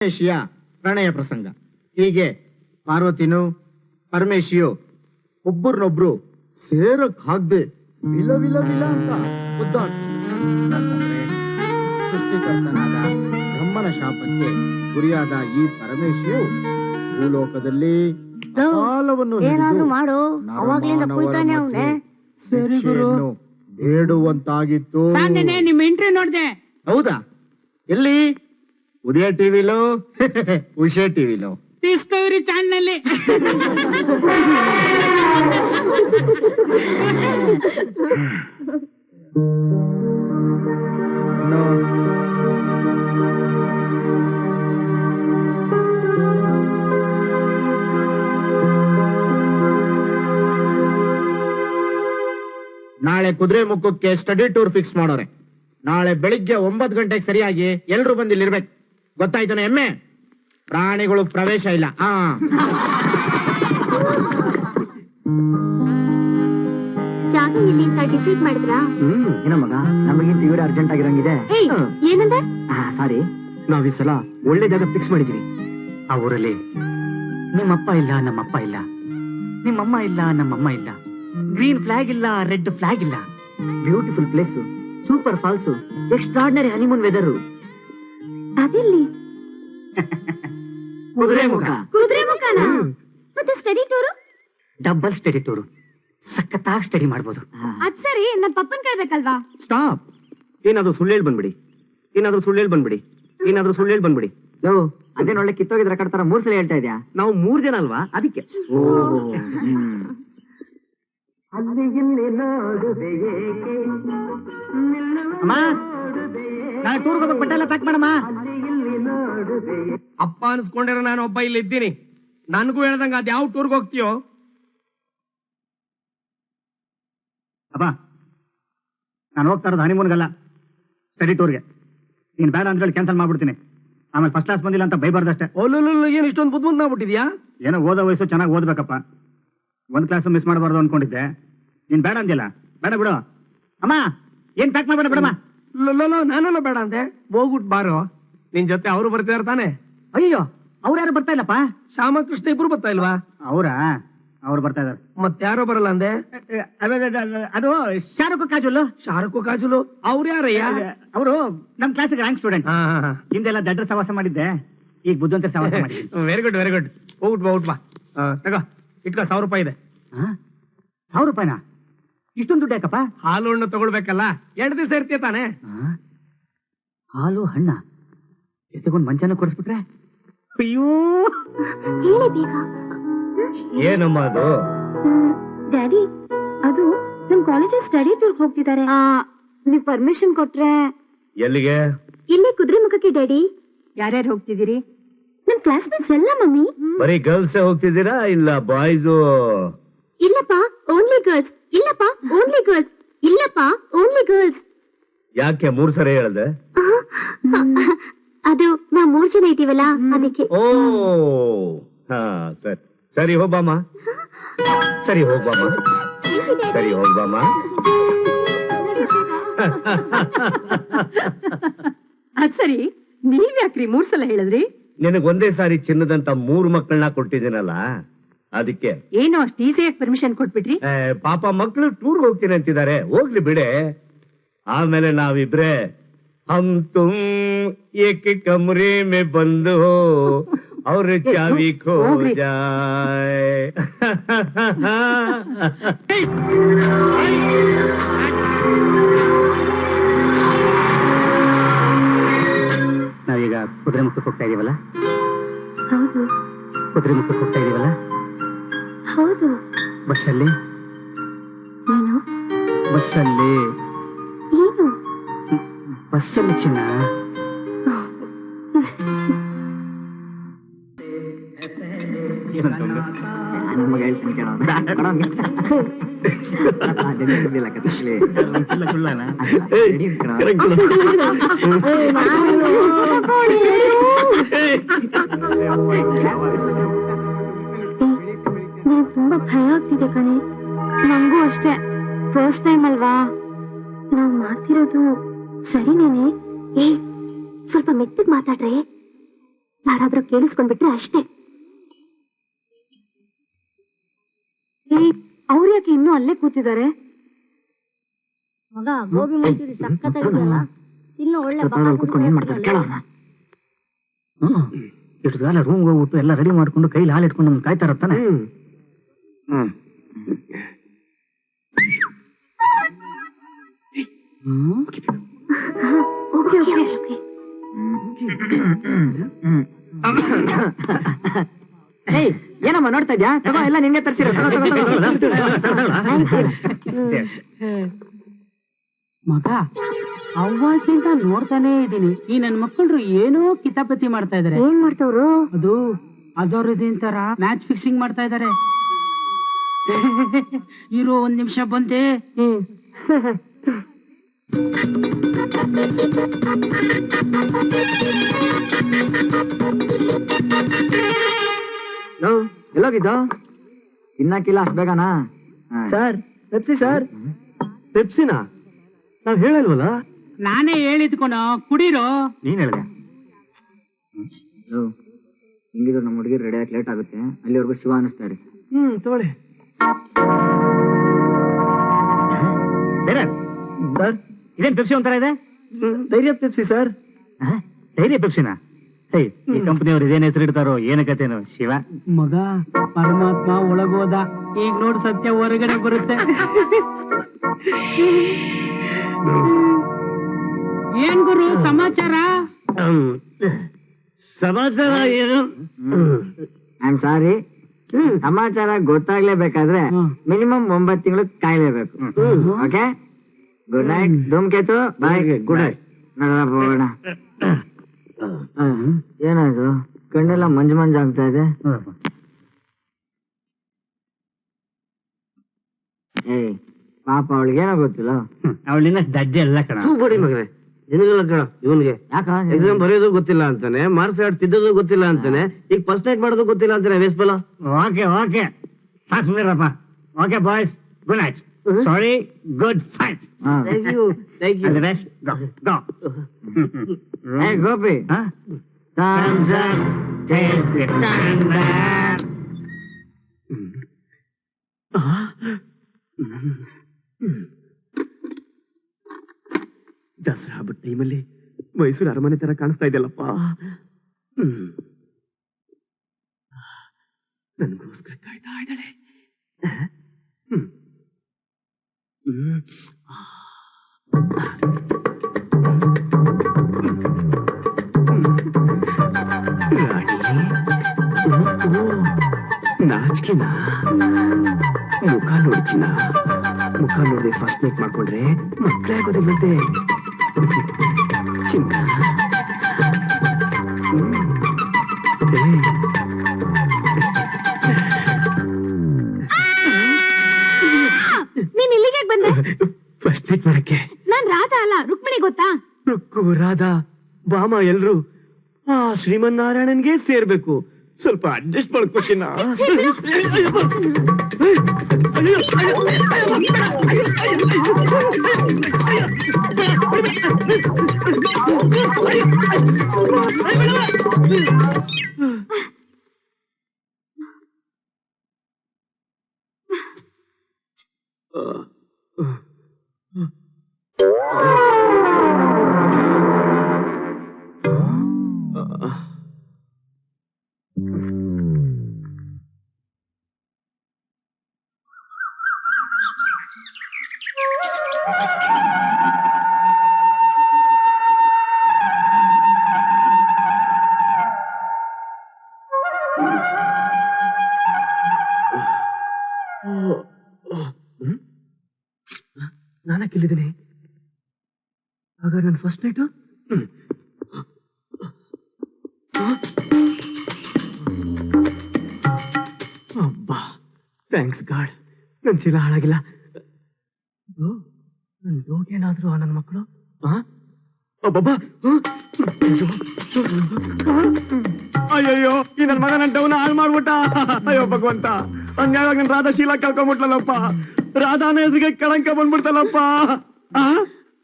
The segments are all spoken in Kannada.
ಪರಮೇಶಿಯ ಪ್ರಣಯ ಪ್ರಸಂಗ. ಹೀಗೆ ಪಾರ್ವತಿನೂ ಪರಮೇಶಿಯು ಒಬ್ಬರನ್ನೊಬ್ರು ಸೇರಕ್ ಹಾಕ್ದೆ ವಿಲ ವಿಲ ವಿಲ ಅಂತ ಒದ್ದಾಡ್ತಾರೆ. ಸೃಷ್ಟಿಕರ್ತನಾದ ಬ್ರಹ್ಮನ ಶಾಪಕ್ಕೆ ಗುರಿಯಾದ ಈ ಪರಮೇಶಿಯು ಭೂಲೋಕದಲ್ಲಿ ಏನಾದ್ರೂ ಮಾಡು, ಅವಾಗ್ಲಿಂದ ಕುಯ್ತಾನೆ ಅವನೇ. ಬೇಡುವಂತಾಗಿತ್ತು. ನಿಮ್ ಎಂಟ್ರಿ ನೋಡ್ದೆ. ಹೌದಾ? ಎಲ್ಲಿ? ಉದಯ ಟಿವಿಲೋ ಉಷಾ ಟಿವಿಲೋ? Discovery channel. ನಾಳೆ ಕುದುರೆ ಮುಖಕ್ಕೆ ಸ್ಟಡಿ ಟೂರ್ ಫಿಕ್ಸ್ ಮಾಡೋರೆ. ನಾಳೆ ಬೆಳಿಗ್ಗೆ 9 ಗಂಟೆಗೆ ಸರಿಯಾಗಿ ಎಲ್ರು ಬಂದು ಇಲ್ಲಿರ್ಬೇಕು. ಗೊತ್ತಾಯ್ತಾನೆ? ಎಮ್ಮೆ ಪ್ರಾಣಿಗಳು ಪ್ರವೇಶ ಇಲ್ಲ. ಜಾಗ ಎಲ್ಲಿ ಅಂತ ಡಿಸೈಡ್ ಮಾಡಿದ್ರಾ? ಏನೋ ಮಗ, ನಮಗಿಂತ ಇವ್ರೆ ಅರ್ಜೆಂಟ್ ಆಗಿರಂಗಿದೆ. ಏನಂದ? ಸಾರಿ, ನಾವ್ ಈ ಸಲ ಒಳ್ಳೆ ಜಾಗ ಫಿಕ್ಸ್ ಮಾಡಿದೀವಿ. ಆ ಊರಲ್ಲಿ ನಿಮ್ಮಪ್ಪ ಇಲ್ಲ, ನಮ್ಮಪ್ಪ ಇಲ್ಲ, ನಿಮ್ಮಮ್ಮ ಇಲ್ಲ, ನಮ್ಮಮ್ಮ ಇಲ್ಲ, ಗ್ರೀನ್ ಫ್ಲಾಗ್ ಇಲ್ಲ, ರೆಡ್ ಫ್ಲಾಗ್ ಇಲ್ಲ. Beautiful place, super falls, extraordinary honeymoon weather. ಅದೆಲ್ಲಿ? ಕುದುರೆ ಮುಖ. ಕುದುರೆ ಮುಖನಾ? ಮತ್ತೆ study tour? Double study tour. ಸಖತ್ತಾಗಿ ಸ್ಟಡಿ ಮಾಡ್ಬೋದು. ಅದ್ ಸರಿ, ನಮ್ಮ ಪಪ್ಪನ್ ಕೇಳ್ಬೇಕಲ್ವಾ? ಸ್ಟಾಪ್. ಏನಾದ್ರೂ ಸುಳ್ಳು ಹೇಳಿ ಬಂದ್ಬಿಡಿ, ಏನಾದ್ರೂ ಸುಳ್ಳು ಹೇಳಿ ಬಂದ್ಬಿಡಿ, ಏನಾದ್ರೂ ಸುಳ್ಳು ಹೇಳಿ ಬಂದ್ಬಿಡಿ. ಅದೇನ್ ಒಳ್ಳೆ ಕಿತ್ತೋಗಿದ್ರ ಕಟ್ತಾರ 3 ಸಲ ಹೇಳ್ತಾ ಇದ್ಯಾ? ನಾವು 3 ಜನ ಅಲ್ವಾ, ಅದಕ್ಕೆ. ಅಮ್ಮ, ನಾನು ಟೂರ್ಗೆ ಹೋಗ್ಬೇಕು, ಬಟ್ಟೆ ಎಲ್ಲ ಪ್ಯಾಕ್ ಮಾಡಮ್ಮ. ಅಪ್ಪ ಅನ್ಸ್ಕೊಂಡಿರೋ ನಾನು ಒಬ್ಬ ಇಲ್ಲಿ ಇದ್ದೀನಿ. ನನ್ಗೂ ಹೇಳ್ದಂಗ ಅದ್ ಯಾವ ಟೂರ್ಗೆ ಹೋಗ್ತೀಯೋ? ಅಪ್ಪ, ನಾನು ಹೋಗ್ತಾ ಇರೋದು ಹನಿಮೂನ್ಗಲ್ಲ, ಸ್ಟಡಿ ಟೂರ್ಗೆ. ನೀನ್ ಬೇಡ ಅಂತ ಹೇಳಿ ಕ್ಯಾನ್ಸಲ್ ಮಾಡ್ಬಿಡ್ತೀನಿ. ಆಮೇಲೆ ಫಸ್ಟ್ ಕ್ಲಾಸ್ ಬಂದಿಲ್ಲ ಅಂತ ಬೈಬಾರ್ದಷ್ಟೇ. ಏನ್ ಇಷ್ಟೊಂದು ಬುದ್ಧಿವಂತ ಆಗ್ಬಿಟ್ಟಿದ್ಯಾ? ಏನೋ ಓದೋ ವಯಸ್ಸು, ಚೆನ್ನಾಗಿ ಓದ್ಬೇಕಪ್ಪ. 1 ಕ್ಲಾಸ್ ಮಿಸ್ ಮಾಡಬಾರ್ದು ಅನ್ಕೊಂಡಿದ್ದೆ. ನೀನ್ ಬೇಡ ಅಂದಿಲ್ಲ, ಬೇಡ ಬಿಡು. ಅಮ್ಮ, ಏನ್ ಪ್ಯಾಕ್ ಮಾಡ್ಬೇಡ ಬಿಡಮ್ಮ. ನಾನೆಲ್ಲ ಬೇಡ ಅಂದೆ. ಹೋಗ್ಬಿಟ್ ಬಾರೋ, ನಿನ್ ಜೊತೆ ಅವರು ಬರ್ತಿದಾರ ತಾನೆ? ಅಯ್ಯೋ, ಅವ್ರು ಯಾರು ಬರ್ತಾ ಇಲ್ಲಪ್ಪ. ಶ್ಯಾಮಕೃಷ್ಣ ಇಬ್ರು ಬರ್ತಾ ಇಲ್ವಾ? ಅವ್ರು ಬರ್ತಾ ಇದಾರೆ. ಮತ್ತೆ ಯಾರೋ ಬರಲ್ಲ ಅಂದೆ? ಅದು ಶಾರುಖ್ ಕಾಜುಲ್. ಶಾರುಖ್ ಕಾಜುಲು ಅವ್ರು ಯಾರಯ್ಯ? ಅವರು ನಮ್ ಕ್ಲಾಸಿಗೆ ರ್ಯಾಂಕ್ ಸ್ಟೂಡೆಂಟ್. ಹಿಂದೆಲ್ಲ ದಡ್ಡ ಸವಾಸ ಮಾಡಿದ್ದೆ, ಈಗ ಬುದ್ಧಂತ ಸವಾಸ ಮಾಡಿ. Very good, very good. ಹೋಗ್ಬಿಟ್ ಬಾ. ತಗೋ, ಇಟ್ಕೋ, 1000 ರೂಪಾಯಿ ಇದೆ. 1000 ರೂಪಾಯಿನಾ? ಇಷ್ಟೊಂದು ದುಡ್ಡು ಯಾಕಪ್ಪ? ಹಾಲು ಹಣ್ಣು ತಗೊಳ್ಬೇಕಲ್ಲ, 2 ದಿವಸ ಇರ್ತೀಯ ತಾನೆ? ಹಾಲು ಹಣ್ಣ ಎಸಗೊಂದು ಮಂಚನ ಕೊಡಿಸ್ಬಿಟ್ರೆ? ಅಯ್ಯೋ, ಹೇಳಿ ಬೇಗ. ಏನಮ್ಮ ಅದು? ಡ್ಯಾಡಿ, ಅದು ನಮ್ ಕಾಲೇಜಲ್ಲಿ ಸ್ಟಡಿ ಟೂರ್ ಹೋಗ್ತಿದ್ದಾರೆ. ನೀವ್ ಪರ್ಮಿಷನ್ ಕೊಟ್ರೆ. ಎಲ್ಲಿಗೆ? ಇಲ್ಲೇ ಕುದುರೆ ಮುಖಕ್ಕೆ ಡ್ಯಾಡಿ. ಯಾರ್ಯಾರು ಹೋಗ್ತಿದ್ದೀರಿ? ನಮ್ ಕ್ಲಾಸ್ಮೇಟ್ಸ್ ಎಲ್ಲ ಮಮ್ಮಿ. ಬರೀ ಗರ್ಲ್ಸ್ ಹೋಗ್ತಿದ್ದೀರಾ ಇಲ್ಲ ಬಾಯ್ಸ್? ಇಲ್ಲಪ್ಪ, ಓನ್ಲಿ ಗರ್ಲ್ಸ್. ಇಲ್ಲಪ್ಪ, ಓನ್ಲಿ ಗರ್ಲ್ಸ್. ಇಲ್ಲಪ್ಪ, ಓನ್ಲಿ ಗರ್ಲ್ಸ್. ಯಾಕೆ 3 ಸರಿ ಹೇಳ್ದೆ? ಅದು ನಾ 3 ಜನ ಇದೀವಲ್ಲ, ಅದಕ್ಕೆ. ಓ ಹಾ, ಸರಿ ಸರಿ ಹೋಗ್ಬಾಮ, ಸರಿ ಹೋಗ್ಬಾಮ, ಸರಿ ಹೋಗ್ಬಾಮ. ಅದ್ ಸರಿ, ನೀವ್ ಯಾಕ್ರಿ 3 ಸಲ ಹೇಳಿದ್ರಿ? ನಿನಗ್ ಒಂದೇ ಸಾರಿ ಚಿನ್ನದಂತ 3 ಮಕ್ಕಳನ್ನ ಕೊಟ್ಟಿದ್ದೀನಲ್ಲ, ಅದಕ್ಕೆ. ಏನೋ ಅಷ್ಟು ಈಸಿಯಾಗಿ ಪರ್ಮಿಷನ್ ಕೊಟ್ಬಿಟ್ರಿ? ಪಾಪ ಮಕ್ಕಳು ಟೂರ್ ಹೋಗ್ತೀನಿ ಅಂತಿದ್ದಾರೆ, ಹೋಗ್ಲಿ ಬಿಡೆ. ಆಮೇಲೆ ನಾವಿಬ್ರೆ ಹಮ್ ತುಮ್ ಏಕ್ ಕಮರೆ ಮೇ ಬಂದು ಅವ್ರ ಚಾವಿ ಖೋ ಜಾಯ್. ನಾವೀಗ ಕುದುರೆ ಮುಖಕ್ಕೆ ಹೋಗ್ತಾ ಇದೀವಲ್ಲ? ಹೌದು. ಕುದುರೆ ಮುಖಕ್ಕೆ ಹೋಗ್ತಾ ಇದೀವಲ್ಲ? ಹೌದು. ಬಸ್ಸಲ್ಲಿ? ಏನು ಬಸ್ಸಲ್ಲಿ? ಏನು ಬಸ್ಸಲ್ಲಿ ಚಿನ್ನ. ನಮಗೆ ಹೇಳ್ತೀನಿ ತುಂಬಾ ಭಯ ಆಗ್ತಿದೆ ಕಣೆ. ನಂಗೂ ಅಷ್ಟೇ, ಫಸ್ಟ್ ಟೈಮ್ ಅಲ್ವಾ. ನಾವ್ ಮಾಡ್ತಿರೋದು ಸರಿನೇನೆ? ಸ್ವಲ್ಪ ಮೆತ್ತಗ್ ಮಾತಾಡ್ರೆ. ಯಾರಾದ್ರೂ ಕೇಳಿಸ್ಕೊಂಡ್ಬಿಟ್ರೆ ಅಷ್ಟೇ. ಅವ್ರು ಯಾಕೆ ಇನ್ನೂ ಅಲ್ಲೇ ಕೂತಿದ್ದಾರೆ? ಮಗ ಗೋಬಿ ಮಂಚೂರಿ ಸಕ್ಕತ್ತಾಗಿದೆಯಲ್ಲ, ಇನ್ನು ಒಳ್ಳೆ ಕುತ್ಕೊಂಡು ಏನ್ ಮಾಡ್ತಾರೆ ಕೇಳೋಣ. ಇಷ್ಟು ಕಾಲ ರೂಮ್ ಹೋಗ್ಬಿಟ್ಟು ಎಲ್ಲ ರೆಡಿ ಮಾಡ್ಕೊಂಡು ಕೈಲಿ ಹಾಲು ಇಟ್ಕೊಂಡು ನಮ್ಗೆ ಕಾಯ್ತಾ ಇರತ್ತಾನೆ. ಏನಮ್ಮ ನೋಡ್ತಾ ಇದ್ಯಾ? ತಗೋ, ಎಲ್ಲ ನಿನ್ನೆ ತರ್ಸಿರೋ. ಮಗ ಅವ್ವಾಗಿಂತ ನೋಡ್ತಾನೆ ಇದ್ದೀನಿ. ಈ ನನ್ ಮಕ್ಕಳು ಏನೋ ಕಿತಾಪತಿ ಮಾಡ್ತಾ ಇದಾರೆ. ಏನ್ ಮಾಡ್ತಾವ್ರು? ಅದು ಅಜರುದ್ದೀನ್ ತರ ಮ್ಯಾಚ್ ಫಿಕ್ಸಿಂಗ್ ಮಾಡ್ತಾ ಇದಾರೆ. ಇರೋ ಒಂದ್ ನಿಮಿಷ ಬಂದೆ. ಎಲ್ಲೋಗಿದ್ದು? ತಿನ್ನಕ್ಕಿಲ್ಲ ಅಷ್ಟು ಬೇಗನಾ? Sir Pepsi sir. ಪೆಪ್ಸಿನಾ? ನಾವ್ ಹೇಳಲ್ವಲ್ಲ. ನಾನೇ ಹೇಳಿದ್ಕೊಣ ಕುಡೀರೋ. ನೀನ್ ಹೇಳಿದೆ. ಹಿಂಗಿದ್ರು ನಮ್ಮ ಹುಡುಗಿ ರೆಡಿ ಆಗಿ ಲೇಟ್ ಆಗುತ್ತೆ. ಅಲ್ಲಿವರೆಗೂ ಶಿವ ಅನಿಸ್ತಾರೆ. ತಗೊಳ್ಳಿ ಸರ್. ಇದೇನ್ ಪೆಪ್ಸಿ ಒಂಥರ ಇದೆ? ಧೈರ್ಯ ಪೆಪ್ಸಿ ಸರ್. ಧೈರ್ಯ ಪೆಪ್ಸಿನಾ? ಈ ಕಂಪನಿಯವ್ರು ಇದೇನ್ ಹೆಸರು ಇಡ್ತಾರೋ ಏನು ಕಥೆನೋ ಶಿವ. ಮಗ ಪರಮಾತ್ಮ ಒಳಗೋದ. ಈಗ ನೋಡ್ ಸತ್ಯ ಹೊರಗಡೆ ಬರುತ್ತೆ. ಏನ್ ಗುರು ಸಮಾಚಾರ? ಸಮಾಚಾರ ಏನು? I am sorry. ಸಮಾಚಾರ ಗೊತ್ತಾಗ್ಲೇಬೇಕಾದ್ರೆ ಮಿನಿಮಮ್ 9 ತಿಂಗಳು ಕಾಯ್ಲೇಬೇಕು. Okay, good night Dhoomketu. Bye. Good night. ಹೋಗೋಣ. ಏನಾಯ್ತು? ಕಣ್ಣೆಲ್ಲ ಮಂಜು ಮಂಜು ಆಗ್ತಾ ಇದೆ. ಏಯ್ ಪಾಪ, ಅವಳಿಗೇನೋ ಗೊತ್ತಿಲ್ಲ. ಅವಳಿನ ದಡ್ಡಿ ಎಲ್ಲ ಕಣ. ಬಡಿ ಮಗನೇ, ನಿನಗೆಲ್ಲ ಕಣ. ಇವನ್ಗೆ ಎಕ್ಸಾಮ್ ಬರೆಯೋದು ಗೊತ್ತಿಲ್ಲ ಅಂತಾನೆ, ಮಾರ್ಕ್ಸ್ ಕಾರ್ಡ್ ತಿದ್ದೋದು ಗೊತ್ತಿಲ್ಲ ಅಂತಾನೆ, ಈಗ ಫಸ್ಟ್ ನೈಟ್ ಮಾಡೋದು ಗೊತ್ತಿಲ್ಲ ಅಂತಾನೆ. ವೇಸ್ಬಲ. ಓಕೆ ಓಕೆ, ಸಾಕ್ಸ್ಮಿರಪ್ಪ. Okay boys, good night. Sorry, good fight. Thank you, thank you. Go. Hey Gopi, thumbs up, taste the thunder. Dasara ಹಬ್ಬದ ಟೈಮಲ್ಲಿ ಮೈಸೂರು ಅರಮನೆ ತರ ಕಾಣಿಸ್ತಾ ಇದೆಯಲ್ಲಪ್ಪ. ನನ್ಗೋಸ್ಕರ ಕಾಯ್ತಾ ಇದ್ದಾಳೆ. ನಾಚಿಕೆನ ಮುಖ ನೋಡ್ತೀನ. ಮುಖ ನೋಡಿದೆ ಫಸ್ಟ್ ನೈಟ್ ಮಾಡ್ಕೊಂಡ್ರೆ ಮಕ್ಕಳೇ ಆಗೋದಿಲ್ಲಂತೆ. ಚಿನ್ನ ನೀನ್ ಇಲ್ಲಿಗೆ ಬಂದೆ? ಫಸ್ಟ್ ನೈಟ್ ಮಾಡಕ್ಕೆ. ನಾನ್ ರಾಧಾ ಅಲ್ಲ, ರುಕ್ಮಿಣಿ ಗೊತ್ತಾ? ರುಕ್ಕು, ರಾಧಾ, ಬಾಮ ಎಲ್ರು ಆ ಶ್ರೀಮನ್ನಾರಾಯಣನ್ಗೆ ಸೇರ್ಬೇಕು. ಸ್ವಲ್ಪ ಅಡ್ಜಸ್ಟ್ ಮಾಡ್ಕೊತೀನ. ನಾನಕ್ಕಿಲ್ಲಿದ್ದೀನಿ. ಆಗ ನನ್ನ ಫಸ್ಟ್ ನೈಟು. ಅಬ್ಬಾ, ಥ್ಯಾಂಕ್ಸ್ ಗಾಡ್, ನನ್ನ ಚೀಲ ಹಾಳಾಗಿಲ್ಲ. ನನ್ನ ಯೋಗೇನಾದ್ರು ನನ್ನ ಮಕ್ಕಳು. ಅಬ್ಬಬ್ಬಾ, ಅಯ್ಯಯ್ಯೋ, ಈ ನನ್ನ ಮಗ ನನ್ನ ಡೌನ್ ಹಾಳು ಮಾಡ್ಬಿಟ್ಟ. ಅಯ್ಯೋ ಭಗವಂತ, ಹಂಗಾಗಿ ನನ್ನ ರಾಧಾ ಶೀಲ ಕಳ್ಕೊಂಡ್ಬಿಟ್ಲಲ್ಲಪ್ಪ. ರಾಧಾನ ಹೆಸರಿಗೆ ಕಳಂಕ ಬಂದ್ಬಿಡ್ತಲ್ಲಪ್ಪ.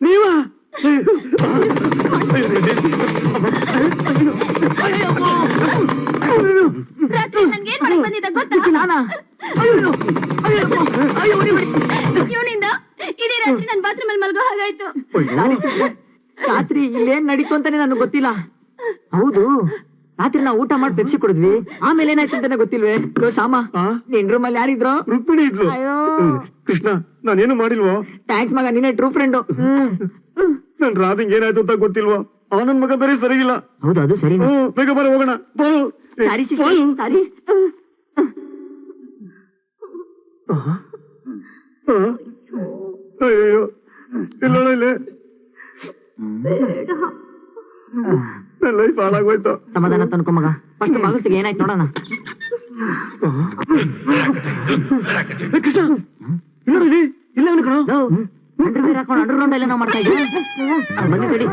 ನೀವ ರಾತ್ರಿ ನನ್ಗೆ ಏನ್ ಮಾಡಕ್ ಬಂದಿದ್ದ ಗೊತ್ತಾ? ಇವನಿಂದ ಇಡೀ ರಾತ್ರಿ ನನ್ ಬಾತ್ರೂಮ್ ಅಲ್ಲಿ ಮಲ್ಗೋ ಹಾಗಾಯ್ತು. ರಾತ್ರಿ ಇಲ್ಲೇನ್ ನಡೀತು ಅಂತಾನೆ ನನಗೆ ಗೊತ್ತಿಲ್ಲ. ಹೌದು, ರಾತ್ರಿ ನಾವು ಊಟ ಮಾಡಿ ಪೆಪ್ಸಿ ಕುಡಿದ್ವಿ, ಆಮೇಲೆ ಏನಾಯ್ತು ಅಂತಾನೆ ಗೊತ್ತಿಲ್ವೇ? ಲೋ ಶಾಮ, ನಿನ್ ರೂಮ್ ಅಲ್ಲಿ ಯಾರಿದ್ರು? ರುಕ್ಮಿಣಿ ಇದ್ಲು. ಅಯ್ಯೋ ಕೃಷ್ಣ, ನಾನೇನು ಮಾಡಿಲ್ವೋ? ಥ್ಯಾಂಕ್ಸ್ ಮಗ, ನೀನೇ ಟ್ರೂ ಫ್ರೆಂಡು. ನನ್ ರಾಧಿಂಗ್ ಏನಾಯ್ತು ಅಂತ ಗೊತ್ತಿಲ್ವೋ? ಅವನನ್ ಮಗ ಬೇರೆ ಸರಿಗಿಲ್ಲ. ಹೌದು, ಅದು ಸರಿ. ಬೇಗ ಬರ ಹೋಗೋಣ. ಬರು. ಸಾರಿ ಸಾರಿ. ಅಯ್ಯೋ, ಇಲ್ಲೋಣ ಇಲ್ಲಿ. ನನ್ ಲೈಫ್ ಹಾಳಾಗೋಯ್ತು. ಸಮಾಧಾನ ತನ್ಕೊ ಮಗ, ಫಸ್ಟ್ ಮಗಲ್ತಿಗೆ ಏನಾಯ್ತು ನೋಡೋಣ. ಕೃಷ್ಣ, ಇಲ್ಲ ಇಲ್ಲಿ ಇಲ್ಲ ಕಣ. ಅಂಡರ್ವೇರ್ ಹಾಕೊಂಡು ಅಂಡರ್ ಗ್ರೌಂಡ್ ಎಲ್ಲ ನಾವು ಮಾಡ್ತಾ ಇದ್ವಿ. ಬನ್ನಿ ತಡಿ.